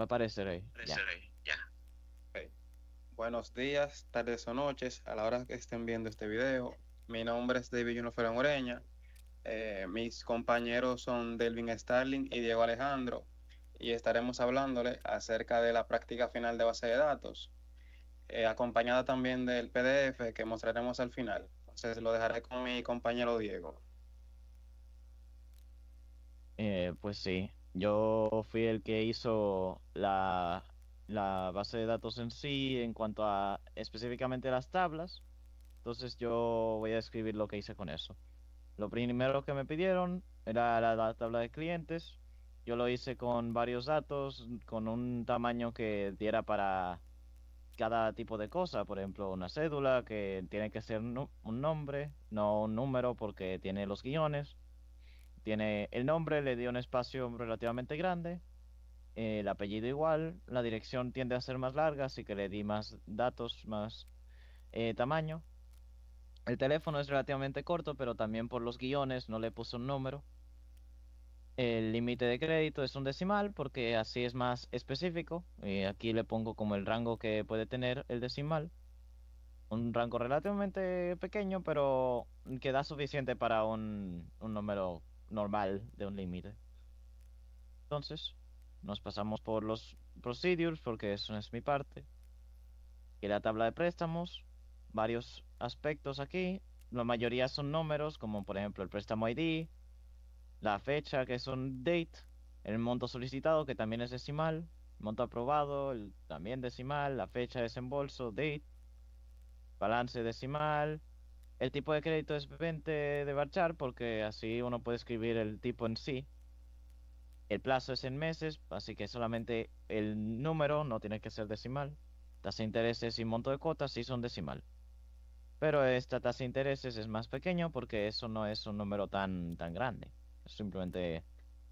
Va a aparecer ahí, ya. Aparecer ahí, ya. Ok. Buenos días, tardes o noches, a la hora que estén viendo este video. Mi nombre es David Juno Moreña. Mis compañeros son Delvin Starling y Diego Alejandro, y estaremos hablándole acerca de la práctica final de base de datos, acompañada también del PDF que mostraremos al final. Entonces lo dejaré con mi compañero Diego. Pues sí, yo fui el que hizo la base de datos en sí en cuanto a específicamente las tablas. Entonces yo voy a describir lo que hice con eso. Lo primero que me pidieron era la tabla de clientes. Yo lo hice con varios datos, con un tamaño que diera para cada tipo de cosa. Por ejemplo, una cédula que tiene que ser un nombre, no un número porque tiene los guiones. Tiene el nombre, le dio un espacio relativamente grande. El apellido igual, la dirección tiende a ser más larga, así que le di más datos, más tamaño. El teléfono es relativamente corto, pero también por los guiones no le puse un número. El límite de crédito es un decimal porque así es más específico. Aquí le pongo como el rango que puede tener el decimal. Un rango relativamente pequeño, pero que da suficiente para un número normal de un límite. Entonces, nos pasamos por los procedures porque eso es mi parte. Y la tabla de préstamos, varios aspectos aquí. La mayoría son números, como por ejemplo el préstamo ID, la fecha, que es un date, el monto solicitado, que también es decimal, monto aprobado, también decimal, la fecha de desembolso, date, balance decimal. El tipo de crédito es 20 de varchar porque así uno puede escribir el tipo en sí. El plazo es en meses, así que solamente el número no tiene que ser decimal. Tasa de intereses y monto de cuotas sí son decimal. Pero esta tasa de intereses es más pequeño porque eso no es un número tan grande. Es simplemente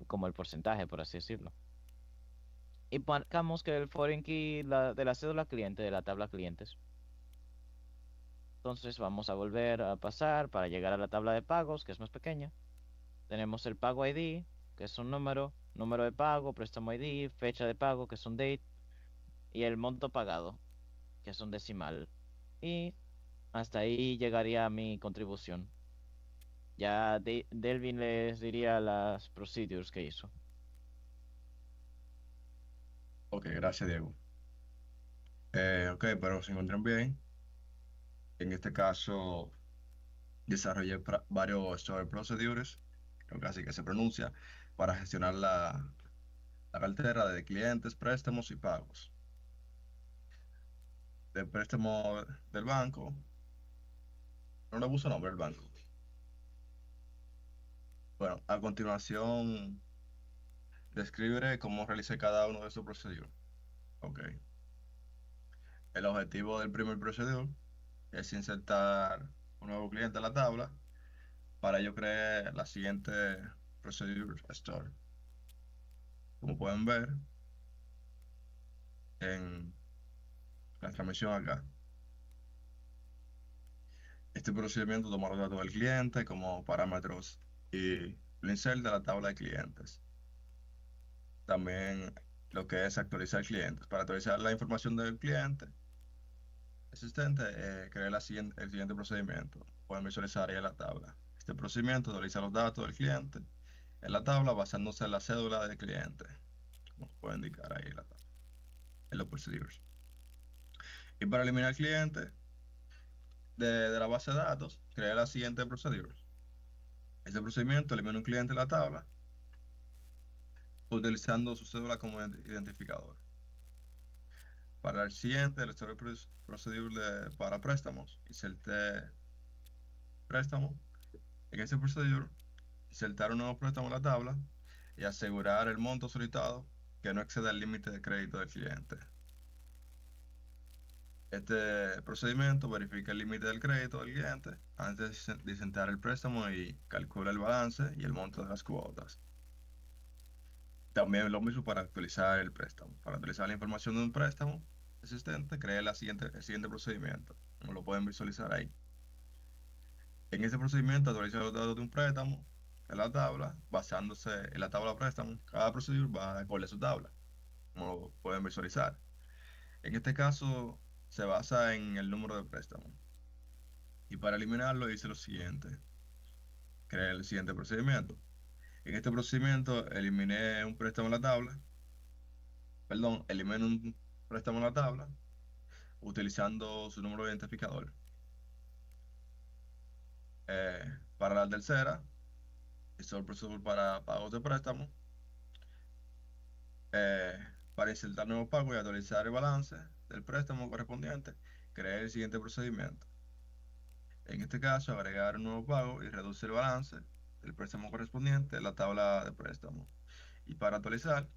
como el porcentaje, por así decirlo. Y marcamos que el foreign key de la cédula cliente de la tabla clientes. Entonces vamos a volver a pasar para llegar a la tabla de pagos, que es más pequeña. Tenemos el pago ID, que es un número, número de pago, préstamo ID, fecha de pago, que es un date, y el monto pagado, que es un decimal. Y hasta ahí llegaría mi contribución. Ya Delvin les diría las procedures que hizo. Ok, gracias, Diego. Ok, pero se encuentran bien. En este caso, desarrollé varios stored procedures, creo que así que se pronuncia, para gestionar la cartera de clientes, préstamos y pagos. Del préstamo del banco, no le puso nombre al banco. Bueno, a continuación, describiré cómo realicé cada uno de estos procedures. Ok. El objetivo del primer procedure es insertar un nuevo cliente a la tabla. Para ello creé la siguiente procedure store. Como pueden ver en la transmisión acá, este procedimiento toma los datos del cliente como parámetros y lo inserta a la tabla de clientes. También lo que es actualizar clientes. Para actualizar la información del cliente existente, creé el siguiente procedimiento. Pueden visualizar ahí en la tabla. Este procedimiento actualiza los datos del cliente en la tabla basándose en la cédula del cliente, como puede indicar ahí en la tabla, en los procedures. Y para eliminar cliente de la base de datos, creé la siguiente procedure. Este procedimiento elimina un cliente en la tabla utilizando su cédula como identificador. Para el siguiente, el story procedure para préstamos, inserté préstamo. En ese procedure, insertar un nuevo préstamo en la tabla y asegurar el monto solicitado que no exceda el límite de crédito del cliente. Este procedimiento verifica el límite del crédito del cliente antes de insertar el préstamo y calcula el balance y el monto de las cuotas. También lo mismo para actualizar el préstamo. Para actualizar la información de un préstamo existente, cree el siguiente procedimiento, como lo pueden visualizar ahí. En este procedimiento, actualiza los datos de un préstamo en la tabla, basándose en la tabla préstamo. Cada procedimiento va acorde a su tabla. como lo pueden visualizar. En este caso se basa en el número de préstamo. Y para eliminarlo hice lo siguiente. Creé el siguiente procedimiento. En este procedimiento eliminé un préstamo en la tabla. Perdón, eliminé un préstamo en la tabla utilizando su número de identificador. Para la tercera, hice el proceso para pagos de préstamo. Eh, para insertar nuevo pago y actualizar el balance del préstamo correspondiente, creé el siguiente procedimiento. En este caso, agregar un nuevo pago y reducir el balance del préstamo correspondiente en la tabla de préstamo. Y para actualizar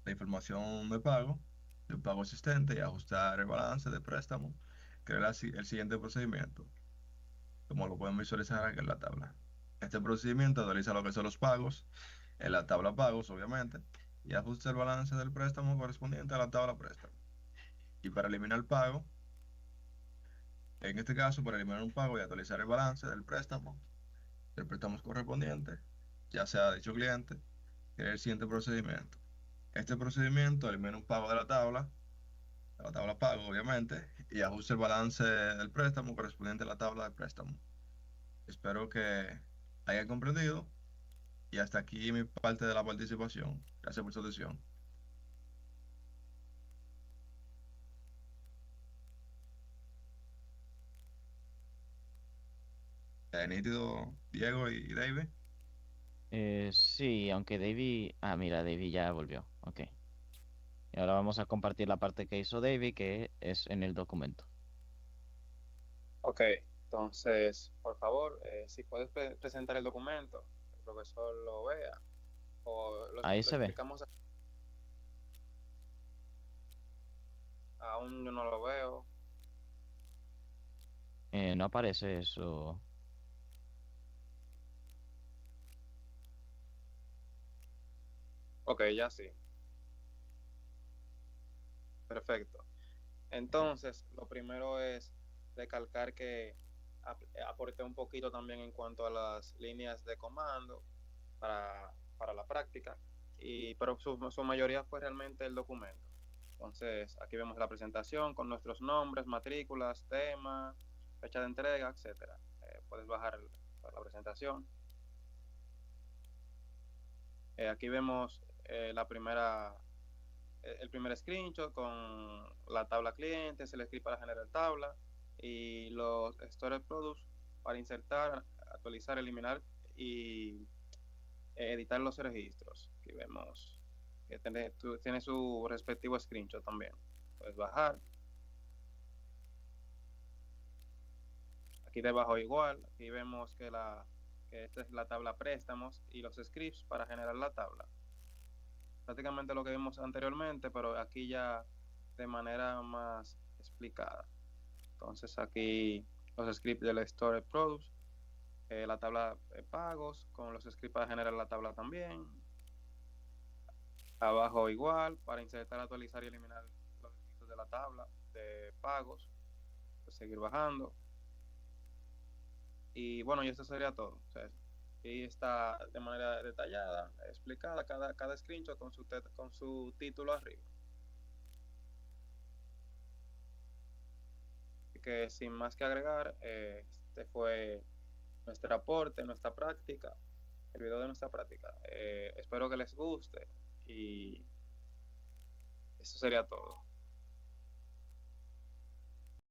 la información de un pago existente y ajustar el balance de préstamo, creé el siguiente procedimiento, como lo pueden visualizar aquí en la tabla. Este procedimiento actualiza lo que son los pagos en la tabla pagos, obviamente, y ajusta el balance del préstamo correspondiente a la tabla préstamo. Y para eliminar el pago, en este caso, para eliminar un pago y actualizar el balance del préstamo correspondiente, ya sea de dicho cliente, es el siguiente procedimiento. Este procedimiento elimina un pago de la tabla pago, obviamente, y ajusta el balance del préstamo correspondiente a la tabla de préstamo. Espero que hayan comprendido y hasta aquí mi parte de la participación. Gracias por su atención. Nítido, Diego y David. Sí, aunque David... Ah, mira, David ya volvió. Ok. Y ahora vamos a compartir la parte que hizo David, que es en el documento. Ok, entonces, por favor, si puedes presentar el documento, el profesor lo vea, o Ahí lo se ve. explicamos, aún yo no lo veo. No aparece eso. Ok, ya sí, perfecto. Entonces, lo primero es recalcar que aporté un poquito también en cuanto a las líneas de comando para la práctica, pero su mayoría fue realmente el documento. Entonces, aquí vemos la presentación con nuestros nombres, matrículas, tema, fecha de entrega, etcétera. Puedes bajar la presentación. Aquí vemos el primer screenshot con la tabla clientes, el script para generar tabla y los storage products para insertar, actualizar, eliminar y editar los registros. Aquí vemos que tiene su respectivo screenshot también. Puedes bajar. Aquí debajo igual, aquí vemos que esta es la tabla préstamos y los scripts para generar la tabla. Prácticamente lo que vimos anteriormente, pero aquí ya de manera más explicada. Entonces aquí los scripts del Store Products, la tabla de pagos con los scripts para generar la tabla también. Abajo igual para insertar, actualizar y eliminar los registros de la tabla de pagos. Pues seguir bajando. Y bueno, y esto sería todo. O sea, aquí está de manera detallada, explicada cada screenshot con su título arriba. Así que sin más que agregar, este fue nuestro aporte, nuestra práctica, el video de nuestra práctica. Espero que les guste y eso sería todo.